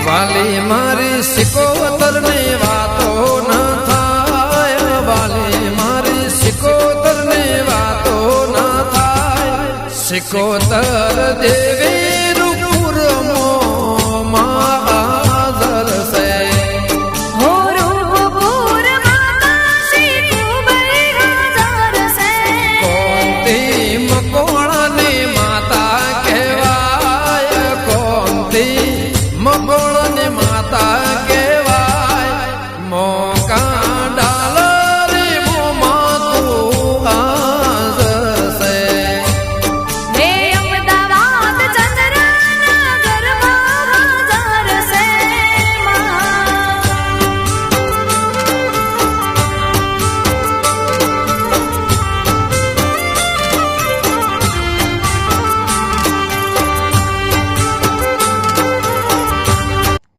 વાલી મારી સિકોતર ને વાતો ન થાય, વાલી મારી સિકોતર ને વાતો ન થાય. સિકોતર દેવી રૂપુરમો માં હાજર છે. માતા